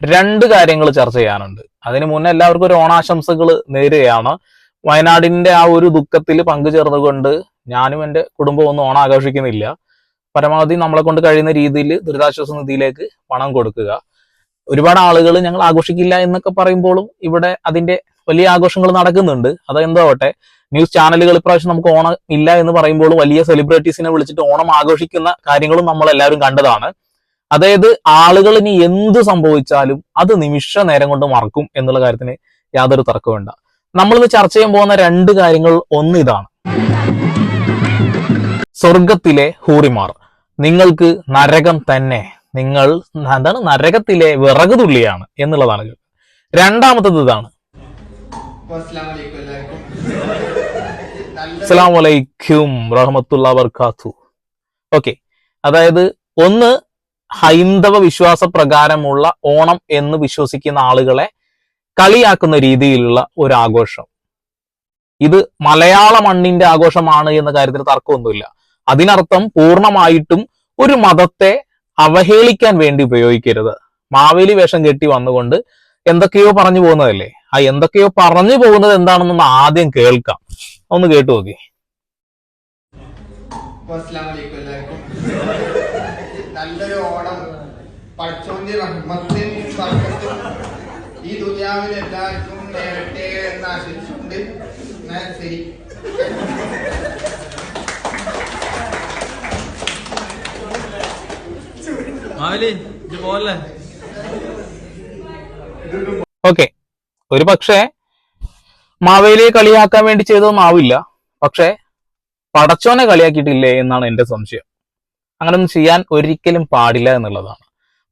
രണ്ട് കാര്യങ്ങൾ ചർച്ച ചെയ്യാനുണ്ട്. അതിനു മുന്നേ എല്ലാവർക്കും ഒരു ഓണാശംസകൾ നേരുകയാണ്. വയനാടിന്റെ ആ ഒരു ദുഃഖത്തിൽ പങ്കുചേർന്നുകൊണ്ട് ഞാനും എൻ്റെ കുടുംബവും ഒന്നും ഓണം ആഘോഷിക്കുന്നില്ല. പരമാവധി നമ്മളെ കൊണ്ട് കഴിയുന്ന രീതിയിൽ ദുരിതാശ്വാസ നിധിയിലേക്ക് പണം കൊടുക്കുക. ഒരുപാട് ആളുകൾ ഞങ്ങൾ ആഘോഷിക്കില്ല എന്നൊക്കെ പറയുമ്പോഴും ഇവിടെ അതിന്റെ വലിയ ആഘോഷങ്ങൾ നടക്കുന്നുണ്ട്. അതെന്താവട്ടെ, ന്യൂസ് ചാനലുകൾ ഇപ്രാവശ്യം നമുക്ക് ഓണം ഇല്ല എന്ന് പറയുമ്പോഴും വലിയ സെലിബ്രിറ്റീസിനെ വിളിച്ചിട്ട് ഓണം ആഘോഷിക്കുന്ന കാര്യങ്ങളും നമ്മൾ എല്ലാവരും കണ്ടതാണ്. അതായത് ആളുകൾ ഇനി എന്ത് സംഭവിച്ചാലും അത് നിമിഷ നേരം കൊണ്ട് മറക്കും എന്നുള്ള കാര്യത്തിന് യാതൊരു തർക്കവും വേണ്ട. നമ്മളിന്ന് ചർച്ച ചെയ്യാൻ പോകുന്ന രണ്ട് കാര്യങ്ങൾ, ഒന്ന് ഇതാണ്: സ്വർഗത്തിലെ ഹൂറിമാർ, നിങ്ങൾക്ക് നരകം തന്നെ, നിങ്ങൾ എന്താണ് നരകത്തിലെ വിറക് തുള്ളിയാണ് എന്നുള്ളതാണ്. രണ്ടാമത്തത് ഇതാണ്: അസ്സലാമു അലൈക്കും റഹ്മത്തുള്ളാഹി വബറകാതുഹു. ഓക്കെ, അതായത് ഒന്ന്, ഹൈന്ദവ വിശ്വാസ പ്രകാരമുള്ള ഓണം എന്ന് വിശ്വസിക്കുന്ന ആളുകളെ കളിയാക്കുന്ന രീതിയിലുള്ള ഒരു ആഘോഷം. ഇത് മലയാള മണ്ണിന്റെ ആഘോഷമാണ് എന്ന കാര്യത്തിൽ തർക്കമൊന്നുമില്ല. അതിനർത്ഥം പൂർണ്ണമായിട്ടും ഒരു മതത്തെ അവഹേളിക്കാൻ വേണ്ടി ഉപയോഗിക്കരുത്. മാവേലി വേഷം കെട്ടി വന്നുകൊണ്ട് എന്തൊക്കെയോ പറഞ്ഞു പോകുന്നതല്ലേ. ആ എന്തൊക്കെയോ പറഞ്ഞു പോകുന്നത് എന്താണെന്നൊന്ന് ആദ്യം കേൾക്കാം. ഒന്ന് കേട്ടു നോക്കി. നല്ലൊരു ഓണം പടച്ചോന്റെ റഹ്മത്തും ബർക്കത്തും ഈ ദുനിയാവിൽ എല്ലാവർക്കും നേരട്ടെ എന്ന് ആശംസിച്ചുകൊണ്ട് ശരി. ഓക്കെ, ഒരു പക്ഷേ മാവേലിയെ കളിയാക്കാൻ വേണ്ടി ചെയ്തതൊന്നാവില്ല, പക്ഷെ പടച്ചോനെ കളിയാക്കിയിട്ടില്ലേ എന്നാണ് എന്റെ സംശയം. അങ്ങനൊന്നും ചെയ്യാൻ ഒരിക്കലും പാടില്ല എന്നുള്ളതാണ്.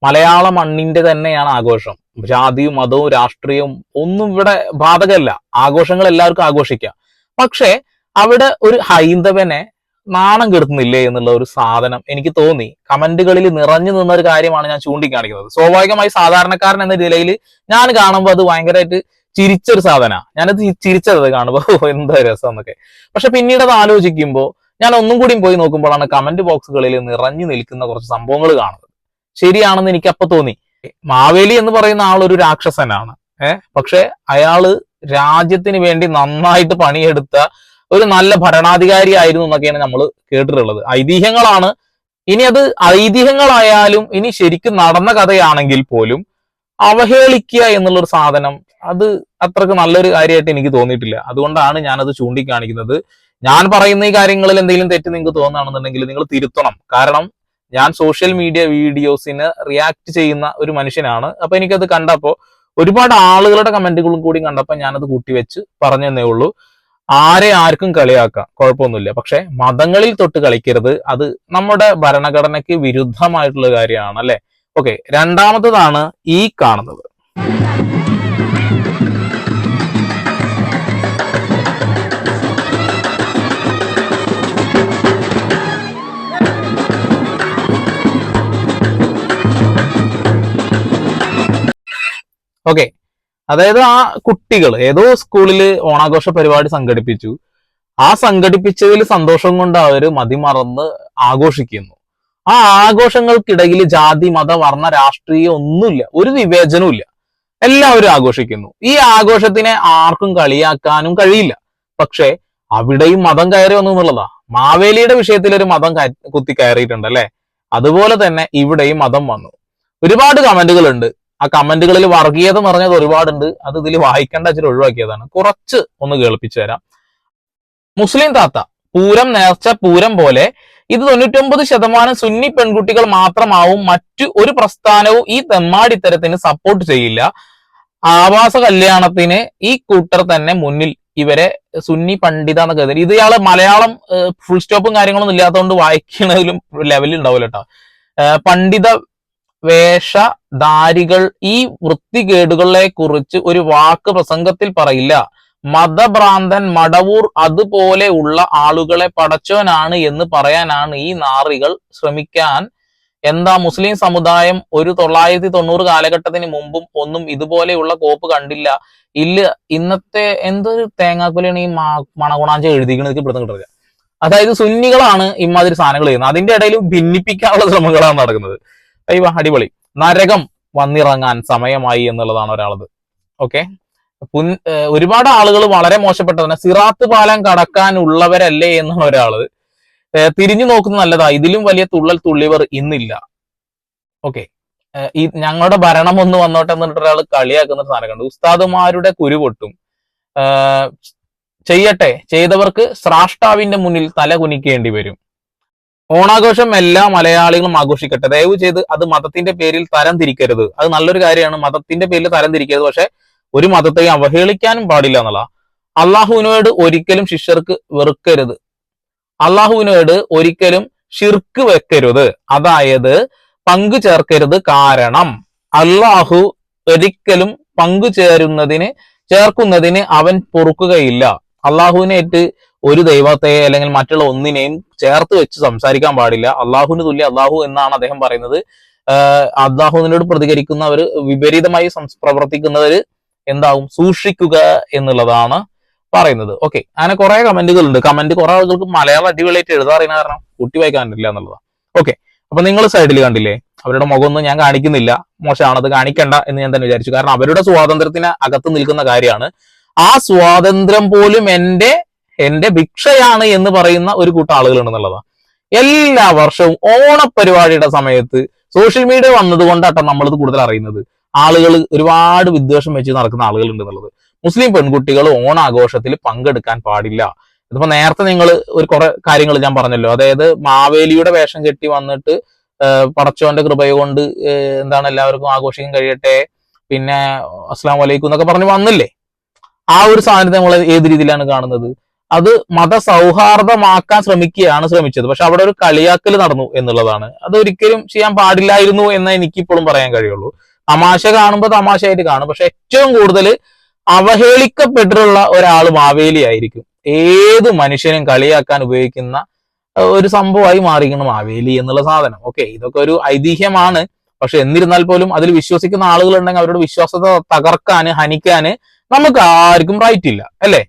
മലയാള മണ്ണിന്റെ തന്നെയാണ് ആഘോഷം. ജാതിയും മതവും രാഷ്ട്രീയവും ഒന്നും ഇവിടെ ബാധകമല്ല. ആഘോഷങ്ങൾ എല്ലാവർക്കും ആഘോഷിക്കാം. പക്ഷെ അവിടെ ഒരു ഹൈന്ദവനെ നാണം കെടുത്തുന്നില്ലേ എന്നുള്ള ഒരു സാധനം എനിക്ക് തോന്നി. കമന്റുകളിൽ നിറഞ്ഞു നിന്ന ഒരു കാര്യമാണ് ഞാൻ ചൂണ്ടിക്കാണിക്കുന്നത്. സ്വാഭാവികമായി സാധാരണക്കാരൻ എന്ന നിലയിൽ ഞാൻ കാണുമ്പോൾ അത് ഭയങ്കരമായിട്ട് ചിരിച്ചൊരു സാധനമാണ്. ഞാനത് ചിരിച്ചത് കാണുമ്പോൾ എന്താ രസം എന്നൊക്കെ. പക്ഷെ പിന്നീട് അത് ആലോചിക്കുമ്പോൾ ഞാൻ ഒന്നും കൂടി പോയി നോക്കുമ്പോഴാണ് കമന്റ് ബോക്സുകളിൽ നിറഞ്ഞു നിൽക്കുന്ന കുറച്ച് സംഭവങ്ങൾ കാണുന്നത്. ശരിയാണെന്ന് എനിക്ക് അപ്പൊ തോന്നി. മാവേലി എന്ന് പറയുന്ന ആളൊരു രാക്ഷസനാണ്. പക്ഷെ അയാള് രാജ്യത്തിന് വേണ്ടി നന്നായിട്ട് പണിയെടുത്ത ഒരു നല്ല ഭരണാധികാരി ആയിരുന്നു എന്നൊക്കെയാണ് നമ്മൾ കേട്ടിട്ടുള്ളത്. ഐതിഹ്യങ്ങളാണ്. ഇനി അത് ഐതിഹ്യങ്ങളായാലും ഇനി ശരിക്കും നടന്ന കഥയാണെങ്കിൽ പോലും അവഹേളിക്കുക എന്നുള്ളൊരു സാധനം അത് അത്രക്ക് നല്ലൊരു കാര്യമായിട്ട് എനിക്ക് തോന്നിയിട്ടില്ല. അതുകൊണ്ടാണ് ഞാനത് ചൂണ്ടിക്കാണിക്കുന്നത്. ഞാൻ പറയുന്ന ഈ കാര്യങ്ങളിൽ എന്തെങ്കിലും തെറ്റ് നിങ്ങൾക്ക് തോന്നുകയാണെന്നുണ്ടെങ്കിൽ നിങ്ങൾ തിരുത്തണം. കാരണം ഞാൻ സോഷ്യൽ മീഡിയ വീഡിയോസിന് റിയാക്ട് ചെയ്യുന്ന ഒരു മനുഷ്യനാണ്. അപ്പൊ എനിക്കത് കണ്ടപ്പോൾ ഒരുപാട് ആളുകളുടെ കമന്റുകളും കൂടി കണ്ടപ്പോൾ ഞാനത് കൂട്ടിവെച്ച് പറഞ്ഞതേ ഉള്ളൂ. ആർക്കും കളിയാക്കാം, കുഴപ്പമൊന്നുമില്ല. പക്ഷെ മതങ്ങളിൽ തൊട്ട് കളിക്കരുത്. അത് നമ്മുടെ ഭരണഘടനയ്ക്ക് വിരുദ്ധമായിട്ടുള്ള കാര്യമാണ് അല്ലെ. ഓക്കെ, രണ്ടാമത്തതാണ് ഈ കാണുന്നത്. ഓക്കെ, അതായത് ആ കുട്ടികൾ ഏതോ സ്കൂളിൽ ഓണാഘോഷ പരിപാടി സംഘടിപ്പിച്ചു. ആ സംഘടിപ്പിച്ചതിൽ സന്തോഷം കൊണ്ട് അവര് മതിമറന്ന് ആഘോഷിക്കുന്നു. ആ ആഘോഷങ്ങൾക്കിടയിൽ ജാതി മത വർണ്ണ രാഷ്ട്രീയം ഒന്നുമില്ല, ഒരു വിവേചനവും ഇല്ല. എല്ലാവരും ആഘോഷിക്കുന്നു. ഈ ആഘോഷത്തിനെ ആർക്കും കളിയാക്കാനും കഴിയില്ല. പക്ഷെ അവിടെയും മതം കയറി വന്നു എന്നുള്ളതാ. മാവേലിയുടെ വിഷയത്തിൽ ഒരു മതം കുത്തി കയറിയിട്ടുണ്ട് അല്ലെ. അതുപോലെ തന്നെ ഇവിടെയും മതം വന്നു. ഒരുപാട് കമന്റുകളുണ്ട്. ആ കമന്റുകളിൽ വർഗീയത നിറഞ്ഞത് ഒരുപാടുണ്ട്. അത് ഇതിൽ വായിക്കേണ്ട വെച്ചിട്ട് ഒഴിവാക്കിയതാണ്. കുറച്ച് ഒന്ന് കേൾപ്പിച്ചു തരാം. മുസ്ലിം താത്ത, പൂരം നേർച്ച പൂരം പോലെ ഇത് 99% സുന്നി പെൺകുട്ടികൾ മാത്രമാവും. മറ്റു ഒരു പ്രസ്ഥാനവും ഈ തെമ്മാടിത്തരത്തിന് സപ്പോർട്ട് ചെയ്യില്ല. ആവാസ കല്യാണത്തിന് ഈ കൂട്ടർ തന്നെ മുന്നിൽ. ഇവരെ സുന്നി പണ്ഡിത എന്നൊക്കെ കരുതി. ഇത് ഇയാള് മലയാളം ഫുൾ സ്റ്റോപ്പും കാര്യങ്ങളൊന്നും ഇല്ലാത്തതുകൊണ്ട് വായിക്കുന്നതിലും ലെവലിൽ ഉണ്ടാവില്ല കേട്ടോ. പണ്ഡിത വേഷധാരികൾ ഈ വൃത്തികേടുകളെ കുറിച്ച് ഒരു വാക്ക് പ്രസംഗത്തിൽ പറയില്ല. മതഭ്രാന്തൻ മടവൂർ അതുപോലെ ഉള്ള ആളുകളെ പടച്ചോനാണ് എന്ന് പറയാനാണ് ഈ നാറികൾ ശ്രമിക്കാൻ. എന്താ മുസ്ലിം സമുദായം ഒരു 990 കാലഘട്ടത്തിന് മുമ്പും ഒന്നും ഇതുപോലെയുള്ള കോപ്പ് കണ്ടില്ല. ഇല്ല, ഇന്നത്തെ എന്തൊരു തേങ്ങാക്കൊലാണ് ഈ മണകുണാഞ്ച എഴുതിക്കണത് ഇവിടുന്ന് കിട്ടുക. അതായത് സുന്നികളാണ് ഇമാതിരി സാധനങ്ങൾ ചെയ്യുന്നത്. അതിന്റെ ഇടയിൽ ഭിന്നിപ്പിക്കാനുള്ള ശ്രമങ്ങളാണ് നടക്കുന്നത്. അയ്യോ, അടിപൊളി. നരകം വന്നിറങ്ങാൻ സമയമായി എന്നുള്ളതാണ് ഒരാളത്. ഓക്കെ, ഒരുപാട് ആളുകൾ വളരെ മോശപ്പെട്ടതാണ്. സിറാത്ത് പാലം കടക്കാനുള്ളവരല്ലേ എന്നാണ് ഒരാള്. തിരിഞ്ഞു നോക്കുന്നത് നല്ലതാ, ഇതിലും വലിയ തുള്ളൽ തുള്ളിയവർ ഇന്നില്ല. ഓക്കെ, ഈ ഞങ്ങളുടെ ഭരണം ഒന്ന് വന്നോട്ടെ എന്നിട്ട് ഒരാൾ കളിയാക്കുന്ന സാധനം കണ്ടു. ഉസ്താദുമാരുടെ കുരു പൊട്ടും, ചെയ്യട്ടെ, ചെയ്തവർക്ക് സ്രാഷ്ടാവിന്റെ മുന്നിൽ തല കുനിക്കേണ്ടി വരും. ഓണാഘോഷം എല്ലാ മലയാളികളും ആഘോഷിക്കട്ടെ, ദയവ് ചെയ്ത് അത് മതത്തിന്റെ പേരിൽ തരം തിരിക്കരുത്. അത് നല്ലൊരു കാര്യമാണ്, മതത്തിന്റെ പേരിൽ തരം തിരിക്കരുത്. പക്ഷെ ഒരു മതത്തെയും അവഹേളിക്കാനും പാടില്ല എന്നുള്ള. അള്ളാഹുവിനോട് ഒരിക്കലും ശിഷ്യർക്ക് വെറുക്കരുത്, അള്ളാഹുവിനോട് ഒരിക്കലും ഷിർക്ക് വെക്കരുത്, അതായത് പങ്കു ചേർക്കരുത്. കാരണം അള്ളാഹു ഒരിക്കലും പങ്കു ചേർക്കുന്നതിന് അവൻ പൊറുക്കുകയില്ല. അള്ളാഹുവിനേറ്റ് ഒരു ദൈവത്തെ അല്ലെങ്കിൽ മറ്റുള്ള ഒന്നിനെയും ചേർത്ത് വെച്ച് സംസാരിക്കാൻ പാടില്ല. അള്ളാഹുവിന് തുല്യ അള്ളാഹു എന്നാണ് അദ്ദേഹം പറയുന്നത്. അള്ളാഹുവിനോട് പ്രതികരിക്കുന്നവർ, വിപരീതമായി പ്രവർത്തിക്കുന്നവര് എന്താവും, സൂക്ഷിക്കുക എന്നുള്ളതാണ് പറയുന്നത്. ഓക്കെ, അങ്ങനെ കുറെ കമന്റുകൾ ഉണ്ട്. കമന്റ് കുറെ ആളുകൾക്ക് മലയാളം അടിപൊളിയായിട്ട് എഴുതാറിയുന്ന കാരണം കുട്ടി വായിക്കാൻ പറ്റില്ല എന്നുള്ളതാണ്. ഓക്കെ, അപ്പൊ നിങ്ങൾ സൈഡിൽ കണ്ടില്ലേ, അവരുടെ മുഖമൊന്നും ഞാൻ കാണിക്കുന്നില്ല, മോശമാണത്, കാണിക്കണ്ട എന്ന് ഞാൻ തന്നെ വിചാരിച്ചു. കാരണം അവരുടെ സ്വാതന്ത്ര്യത്തിന് അകത്ത് നിൽക്കുന്ന കാര്യമാണ്. ആ സ്വാതന്ത്ര്യം പോലും എന്റെ ഭിക്ഷയാണ് എന്ന് പറയുന്ന ഒരു കൂട്ടം ആളുകളുണ്ടെന്നുള്ളതാണ്. എല്ലാ വർഷവും ഓണപരിപാടിയുടെ സമയത്ത് സോഷ്യൽ മീഡിയ വന്നതുകൊണ്ടാട്ടോ നമ്മളിത് കൂടുതൽ അറിയുന്നത്. ആളുകൾ ഒരുപാട് വിദ്വേഷം വെച്ച് നടക്കുന്ന ആളുകൾ ഉണ്ടെന്നുള്ളത്. മുസ്ലിം പെൺകുട്ടികൾ ഓണാഘോഷത്തിൽ പങ്കെടുക്കാൻ പാടില്ല. ഇതിപ്പോ നേരത്തെ നിങ്ങൾ ഒരു കുറെ കാര്യങ്ങൾ ഞാൻ പറഞ്ഞല്ലോ, അതായത് മാവേലിയുടെ വേഷം കെട്ടി വന്നിട്ട് പടച്ചോന്റെ കൃപയ കൊണ്ട് എന്താണ് എല്ലാവർക്കും ആഘോഷിക്കാൻ കഴിയട്ടെ, പിന്നെ അസ്സലാമു അലൈക്കും എന്നൊക്കെ പറഞ്ഞ് വന്നില്ലേ. ആ ഒരു സാധനത്തെ നമ്മൾ ഏത് രീതിയിലാണ് കാണുന്നത്? അത് മതസൗഹാർദ്ദമാക്കാൻ ശ്രമിച്ചത്. പക്ഷെ അവിടെ ഒരു കളിയാക്കൽ നടന്നു എന്നുള്ളതാണ്. അതൊരിക്കലും ചെയ്യാൻ പാടില്ലായിരുന്നു എന്ന് എനിക്കിപ്പോഴും പറയാൻ കഴിയുള്ളൂ. തമാശ കാണുമ്പോൾ തമാശയായിട്ട് കാണും, പക്ഷെ ഏറ്റവും കൂടുതൽ അവഹേളിക്കപ്പെട്ടിട്ടുള്ള ഒരാൾ മാവേലി ആയിരിക്കും. ഏത് മനുഷ്യനും കളിയാക്കാൻ ഉപയോഗിക്കുന്ന ഒരു സംഭവമായി മാറിയിരിക്കുന്നു മാവേലി എന്നുള്ള സാധനം. ഓക്കെ, ഇതൊക്കെ ഒരു ഐതിഹ്യമാണ്. പക്ഷെ എന്നിരുന്നാൽ പോലും അതിൽ വിശ്വസിക്കുന്ന ആളുകളുണ്ടെങ്കിൽ അവരുടെ വിശ്വാസത തകർക്കാന്, ഹനിക്കാന് നമുക്ക് ആർക്കും റൈറ്റ് ഇല്ല, അല്ലേ?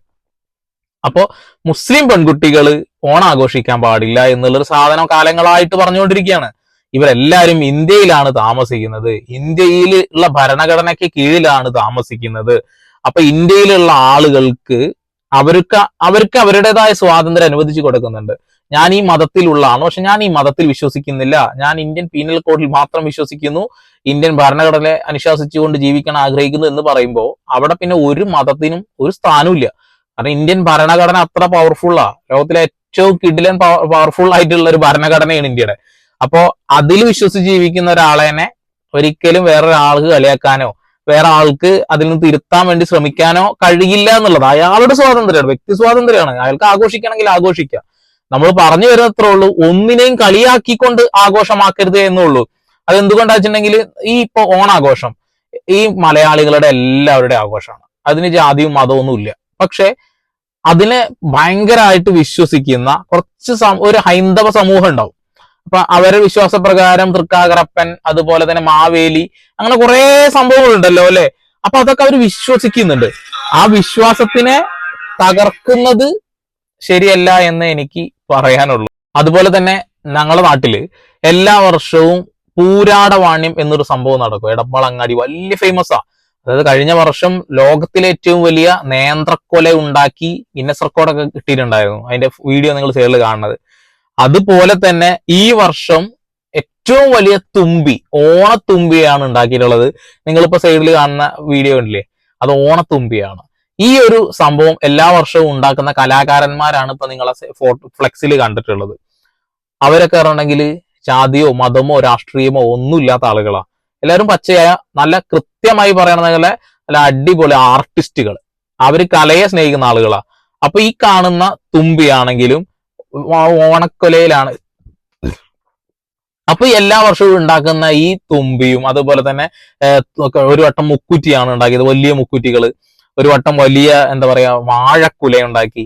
അപ്പോ മുസ്ലിം പെൺകുട്ടികൾ ഓണാഘോഷിക്കാൻ പാടില്ല എന്നുള്ളൊരു സാധനം കാലങ്ങളായിട്ട് പറഞ്ഞുകൊണ്ടിരിക്കുകയാണ്. ഇവരെല്ലാവരും ഇന്ത്യയിലാണ് താമസിക്കുന്നത്, ഇന്ത്യയിലുള്ള ഭരണഘടനയ്ക്ക് കീഴിലാണ് താമസിക്കുന്നത്. അപ്പൊ ഇന്ത്യയിലുള്ള ആളുകൾക്ക് അവർക്ക് അവരുടേതായ സ്വാതന്ത്ര്യം അനുവദിച്ചു കൊടുക്കുന്നുണ്ട്. ഞാൻ ഈ മതത്തിലുള്ളതാണ്, പക്ഷെ ഞാൻ ഈ മതത്തിൽ വിശ്വസിക്കുന്നില്ല, ഞാൻ ഇന്ത്യൻ പീനൽ കോഡിൽ മാത്രം വിശ്വസിക്കുന്നു, ഇന്ത്യൻ ഭരണഘടനയെ അനുശാസിച്ചുകൊണ്ട് ജീവിക്കാൻ ആഗ്രഹിക്കുന്നു എന്ന് പറയുമ്പോൾ അവിടെ പിന്നെ ഒരു മതത്തിനും ഒരു സ്ഥാനവും ഇല്ല. കാരണം ഇന്ത്യൻ ഭരണഘടന അത്ര പവർഫുള്ളാ, ലോകത്തിലെ ഏറ്റവും കിടിലൻ പവർഫുൾ ആയിട്ടുള്ള ഒരു ഭരണഘടനയാണ് ഇന്ത്യയുടെ. അപ്പോ അതിൽ വിശ്വസിച്ച് ജീവിക്കുന്ന ഒരാളെ ഒരിക്കലും വേറൊരാൾക്ക് കളിയാക്കാനോ വേറെ ആൾക്ക് അതിൽ നിന്ന് തിരുത്താൻ വേണ്ടി ശ്രമിക്കാനോ കഴിയില്ല എന്നുള്ളത് അയാളുടെ സ്വാതന്ത്ര്യമാണ്, വ്യക്തി സ്വാതന്ത്ര്യമാണ്. അയാൾക്ക് ആഘോഷിക്കണമെങ്കിൽ ആഘോഷിക്കാം. നമ്മൾ പറഞ്ഞു വരുന്നത്രേ ഉള്ളൂ, ഒന്നിനെയും കളിയാക്കിക്കൊണ്ട് ആഘോഷമാക്കരുത് എന്നുള്ളൂ. അതെന്തുകൊണ്ടാ വെച്ചിട്ടുണ്ടെങ്കിൽ ഈ ഇപ്പൊ ഓണാഘോഷം ഈ മലയാളികളുടെ എല്ലാവരുടെയും ആഘോഷമാണ്, അതിന് ജാതിയും മതവും ഒന്നും ഇല്ല. പക്ഷെ അതിനെ ഭയങ്കരമായിട്ട് വിശ്വസിക്കുന്ന കുറച്ച് ഒരു ഹൈന്ദവ സമൂഹം ഉണ്ടാവും. അപ്പൊ അവരുടെ വിശ്വാസപ്രകാരം തൃക്കാക്കരപ്പൻ, അതുപോലെ തന്നെ മാവേലി, അങ്ങനെ കുറെ സംഭവങ്ങളുണ്ടല്ലോ അല്ലെ. അപ്പൊ അതൊക്കെ അവർ വിശ്വസിക്കുന്നുണ്ട്. ആ വിശ്വാസത്തിനെ തകർക്കുന്നത് ശരിയല്ല എന്ന് എനിക്ക് പറയാനുള്ളൂ. അതുപോലെ തന്നെ ഞങ്ങളുടെ നാട്ടില് എല്ലാ വർഷവും പൂരാടവാണ്യം എന്നൊരു സംഭവം നടക്കും. എടപ്പാളങ്ങാടി വലിയ ഫേമസാ. അതായത് കഴിഞ്ഞ വർഷം ലോകത്തിലെ ഏറ്റവും വലിയ നേന്ത്രക്കൊല ഉണ്ടാക്കി ഗിന്നസ് റെക്കോർഡൊക്കെ കിട്ടിയിട്ടുണ്ടായിരുന്നു. അതിന്റെ വീഡിയോ നിങ്ങൾ സൈഡിൽ കാണുന്നത്. അതുപോലെ തന്നെ ഈ വർഷം ഏറ്റവും വലിയ തുമ്പി, ഓണത്തുമ്പിയാണ് ഉണ്ടാക്കിയിട്ടുള്ളത്. നിങ്ങളിപ്പോ സൈഡിൽ കാണുന്ന വീഡിയോ ഉണ്ടല്ലേ, അത് ഓണത്തുമ്പിയാണ്. ഈ ഒരു സംഭവം എല്ലാ വർഷവും ഉണ്ടാക്കുന്ന കലാകാരന്മാരാണ് ഇപ്പൊ നിങ്ങളെ ഫ്ലെക്സിൽ കണ്ടിട്ടുള്ളത്. അവരൊക്കെ പറഞ്ഞെങ്കിൽ ജാതിയോ മതമോ രാഷ്ട്രീയമോ ഒന്നുമില്ലാത്ത ആളുകളാ. എല്ലാവരും പച്ചയായ നല്ല കൃത്യമായി പറയണതുപോലെ നല്ല അടിപൊളി ആർട്ടിസ്റ്റുകൾ, അവര് കലയെ സ്നേഹിക്കുന്ന ആളുകളാ. അപ്പൊ ഈ കാണുന്ന തുമ്പിയാണെങ്കിലും ഓണക്കൊലയിലാണ്. അപ്പൊ എല്ലാ വർഷവും ഉണ്ടാക്കുന്ന ഈ തുമ്പിയും അതുപോലെ തന്നെ ഒരു വട്ടം മുക്കുറ്റിയാണ് ഉണ്ടാക്കിയത്, വലിയ മുക്കുറ്റികള്. ഒരു വട്ടം വലിയ എന്താ പറയാ വാഴക്കുല ഉണ്ടാക്കി.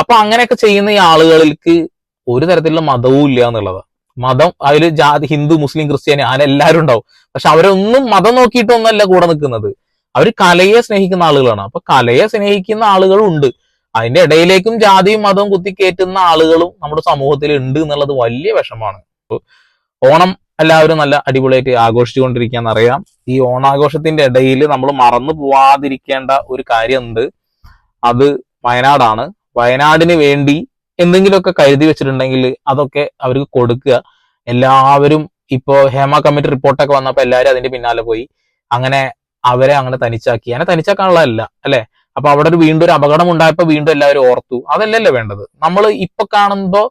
അപ്പൊ അങ്ങനെയൊക്കെ ചെയ്യുന്ന ഈ ആളുകൾക്ക് ഒരു തരത്തിലുള്ള മതവും ഇല്ല എന്നുള്ളത്. മതം അതിൽ ജാതി, ഹിന്ദു മുസ്ലിം ക്രിസ്ത്യാനി അങ്ങനെ എല്ലാവരും ഉണ്ടാവും. പക്ഷെ അവരൊന്നും മതം നോക്കിയിട്ടൊന്നല്ല കൂടെ നിൽക്കുന്നത്. അവർ കലയെ സ്നേഹിക്കുന്ന ആളുകളാണ്. അപ്പൊ കലയെ സ്നേഹിക്കുന്ന ആളുകളും ഉണ്ട്. അതിന്റെ ഇടയിലേക്കും ജാതിയും മതവും കുത്തിക്കയറ്റുന്ന ആളുകളും നമ്മുടെ സമൂഹത്തിൽ ഉണ്ട് എന്നുള്ളത് വലിയ വിഷമാണ്. ഓണം എല്ലാവരും നല്ല അടിപൊളിയായിട്ട് ആഘോഷിച്ചുകൊണ്ടിരിക്കുകയെന്ന് അറിയാം. ഈ ഓണാഘോഷത്തിന്റെ ഇടയിൽ നമ്മൾ മറന്നു പോവാതിരിക്കേണ്ട ഒരു കാര്യമുണ്ട്. അത് വയനാടാണ്. വയനാടിന് വേണ്ടി എന്തെങ്കിലുമൊക്കെ കരുതി വെച്ചിട്ടുണ്ടെങ്കിൽ അതൊക്കെ അവർക്ക് കൊടുക്കുക. എല്ലാവരും ഇപ്പോ ഹേമ കമ്മിറ്റി റിപ്പോർട്ടൊക്കെ വന്നപ്പോൾ എല്ലാവരും അതിന്റെ പിന്നാലെ പോയി. അങ്ങനെ അവരെ അങ്ങനെ തനിച്ചാക്കി. അങ്ങനെ തനിച്ചാക്കാനുള്ളതല്ല അല്ലെ. അപ്പൊ അവിടെ വീണ്ടും ഒരു അപകടം ഉണ്ടായപ്പോ വീണ്ടും എല്ലാവരും ഓർത്തു. അതല്ലല്ലോ വേണ്ടത്. നമ്മൾ ഇപ്പൊ കാണുമ്പോ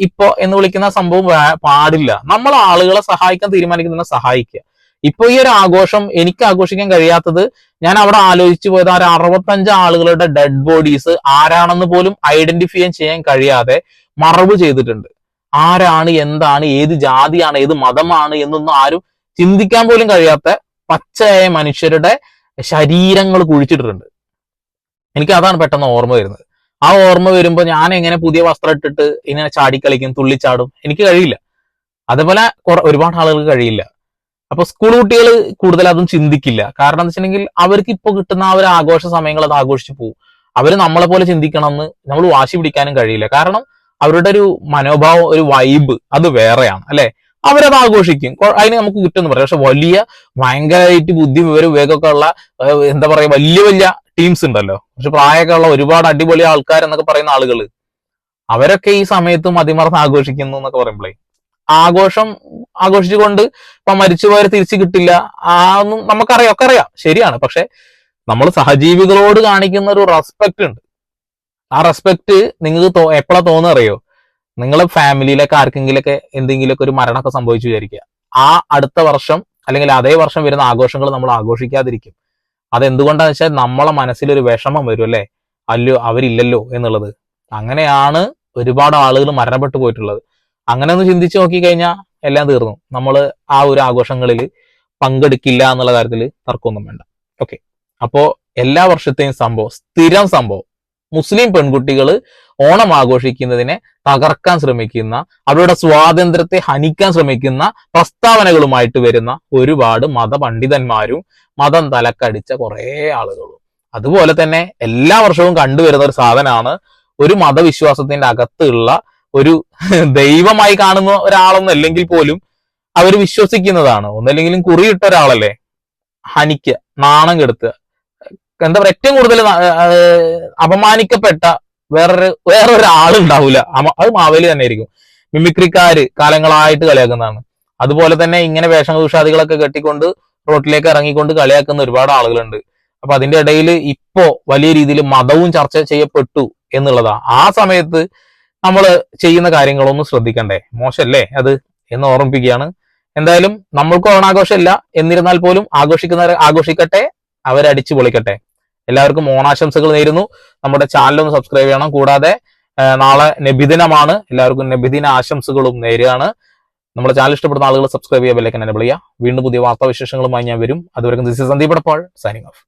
ഇപ്പൊ എന്ന് വിളിക്കുന്ന സംഭവം പാടില്ല. നമ്മൾ ആളുകളെ സഹായിക്കാൻ തീരുമാനിക്കുന്ന സഹായിക്കുക. ഇപ്പൊ ഈ ഒരു ആഘോഷം എനിക്ക് ആഘോഷിക്കാൻ കഴിയാത്തത് ഞാൻ അവിടെ ആലോചിച്ചു പോയത് ആ 65 ആളുകളുടെ ഡെഡ് ബോഡീസ് ആരാണെന്ന് പോലും ഐഡന്റിഫൈ ചെയ്യാൻ കഴിയാതെ മറവ് ചെയ്തിട്ടുണ്ട്. ആരാണ്, എന്താണ്, ഏത് ജാതിയാണ്, ഏത് മതമാണ് എന്നൊന്നും ആരും ചിന്തിക്കാൻ പോലും കഴിയാത്ത പച്ചയായ മനുഷ്യരുടെ ശരീരങ്ങൾ കുഴിച്ചിട്ടിട്ടുണ്ട്. എനിക്ക് അതാണ് പെട്ടെന്ന് ഓർമ്മ വരുന്നത്. ആ ഓർമ്മ വരുമ്പോൾ ഞാൻ എങ്ങനെ പുതിയ വസ്ത്രം ഇട്ടിട്ട് ഇങ്ങനെ ചാടിക്കളിക്കും, തുള്ളിച്ചാടും? എനിക്ക് കഴിയില്ല. അതേപോലെ ഒരുപാട് ആളുകൾക്ക് കഴിയില്ല. അപ്പൊ സ്കൂൾ കുട്ടികൾ കൂടുതൽ അതും ചിന്തിക്കില്ല. കാരണം എന്താ വെച്ചിട്ടുണ്ടെങ്കിൽ അവർക്ക് ഇപ്പൊ കിട്ടുന്ന ആ ഒരു ആഘോഷ സമയങ്ങൾ അത് ആഘോഷിച്ചു പോകും. അവര് നമ്മളെ പോലെ ചിന്തിക്കണമെന്ന് നമ്മൾ വാശി പിടിക്കാനും കഴിയില്ല. കാരണം അവരുടെ ഒരു മനോഭാവം, ഒരു വൈബ് അത് വേറെയാണ് അല്ലെ. അവരത് ആഘോഷിക്കും. അതിന് നമുക്ക് കുറ്റം പറയാം. പക്ഷെ വലിയ ഭയങ്കരമായിട്ട് ബുദ്ധി വിവരം വിവേകമൊക്കെ ഉള്ള എന്താ പറയാ വലിയ വലിയ ടീംസ് ഉണ്ടല്ലോ, പക്ഷെ പ്രായമൊക്കെ ഉള്ള ഒരുപാട് അടിപൊളി ആൾക്കാർ എന്നൊക്കെ പറയുന്ന ആളുകൾ, അവരൊക്കെ ഈ സമയത്ത് മതിമറന്ന് ആഘോഷിക്കുന്നു എന്നൊക്കെ പറയുമ്പോഴേ ആഘോഷം ആഘോഷിച്ചുകൊണ്ട് ഇപ്പൊ മരിച്ചുപോയവരെ തിരിച്ചു കിട്ടില്ല ഒന്നും നമുക്കറിയാം, ഒക്കെ അറിയാം, ശരിയാണ്. പക്ഷെ നമ്മൾ സഹജീവികളോട് കാണിക്കുന്ന ഒരു റെസ്പെക്ട് ഉണ്ട്. ആ റെസ്പെക്ട് നിങ്ങൾക്ക് എപ്പോഴാ തോന്നുക അറിയോ? നിങ്ങളെ ഫാമിലിയിലൊക്കെ ആർക്കെങ്കിലൊക്കെ എന്തെങ്കിലുമൊക്കെ ഒരു മരണമൊക്കെ സംഭവിച്ചു വിചാരിക്കുക. ആ അടുത്ത വർഷം അല്ലെങ്കിൽ അതേ വർഷം വരുന്ന ആഘോഷങ്ങൾ നമ്മൾ ആഘോഷിക്കാതിരിക്കും. അതെന്തുകൊണ്ടാന്ന് വെച്ചാൽ നമ്മളെ മനസ്സിലൊരു വിഷമം വരും അല്ലെ, അല്ലയോ അവരില്ലല്ലോ എന്നുള്ളത്. അങ്ങനെയാണ് ഒരുപാട് ആളുകൾ മരണപ്പെട്ടു പോയിട്ടുള്ളത്. അങ്ങനെ ഒന്ന് ചിന്തിച്ചു നോക്കിക്കഴിഞ്ഞാൽ എല്ലാം തീർന്നു. നമ്മൾ ആ ഒരു ആഘോഷങ്ങളിൽ പങ്കെടുക്കില്ല എന്നുള്ള കാര്യത്തിൽ തർക്കമൊന്നും വേണ്ട. ഓക്കെ, അപ്പോ എല്ലാ വർഷത്തെയും സംഭവം, സ്ഥിരം സംഭവം, മുസ്ലിം പെൺകുട്ടികൾ ഓണം ആഘോഷിക്കുന്നതിനെ തകർക്കാൻ ശ്രമിക്കുന്ന, അവരുടെ സ്വാതന്ത്ര്യത്തെ ഹനിക്കാൻ ശ്രമിക്കുന്ന പ്രസ്താവനകളുമായിട്ട് വരുന്ന ഒരുപാട് മതപണ്ഡിതന്മാരും മതം തലക്കടിച്ച കുറെ ആളുകളും. അതുപോലെ തന്നെ എല്ലാ വർഷവും കണ്ടുവരുന്ന ഒരു സാധനമാണ് ഒരു മതവിശ്വാസത്തിന്റെ അകത്തുള്ള ഒരു ദൈവമായി കാണുന്ന ഒരാളൊന്നും അല്ലെങ്കിൽ പോലും അവർ വിശ്വസിക്കുന്നതാണ്. ഒന്നല്ലെങ്കിലും കുറിയിട്ട ഒരാളല്ലേ ഹനിക്കുക, നാണം കെടുത്തുക, എന്താ പറയുക, ഏറ്റവും കൂടുതൽ അപമാനിക്കപ്പെട്ട വേറൊരാളുണ്ടാവില്ല. അത് മാവേലി തന്നെ ആയിരിക്കും. മിമിക്രിക്കാര് കാലങ്ങളായിട്ട് കളിയാക്കുന്നതാണ്. അതുപോലെ തന്നെ ഇങ്ങനെ വേഷഭൂഷാദികളൊക്കെ കെട്ടിക്കൊണ്ട് റോട്ടിലേക്ക് ഇറങ്ങിക്കൊണ്ട് കളിയാക്കുന്ന ഒരുപാട് ആളുകളുണ്ട്. അപ്പൊ അതിന്റെ ഇടയിൽ ഇപ്പോ വലിയ രീതിയിൽ മതവും ചർച്ച ചെയ്യപ്പെട്ടു എന്നുള്ളതാ. ആ സമയത്ത് നമ്മൾ ചെയ്യുന്ന കാര്യങ്ങളൊന്നും ശ്രദ്ധിക്കണ്ടേ? മോശമല്ലേ അത് എന്ന് ഓർമ്മിപ്പിക്കുകയാണ്. എന്തായാലും നമ്മൾക്ക് ഓണാഘോഷമില്ല, എന്നിരുന്നാൽ പോലും ആഘോഷിക്കുന്നവരെ ആഘോഷിക്കട്ടെ, അവരടിച്ചു പൊളിക്കട്ടെ. എല്ലാവർക്കും ഓണാശംസകൾ നേരുന്നു. നമ്മുടെ ചാനൽ ഒന്ന് സബ്സ്ക്രൈബ് ചെയ്യണം. കൂടാതെ നാളെ നബിദിനമാണ്. എല്ലാവർക്കും നബിദിന ആശംസകളും നേരുകയാണ്. നമ്മുടെ ചാനൽ ഇഷ്ടപ്പെടുന്ന ആളുകൾ സബ്സ്ക്രൈബ് ചെയ്യുക, ബെല്ലൈക്കൻ എനേബിൾ ചെയ്യുക. വീണ്ടും പുതിയ വാർത്താവിശേഷങ്ങളുമായി ഞാൻ വരും. അതുവരെ this is Sandeep Edappal signing off.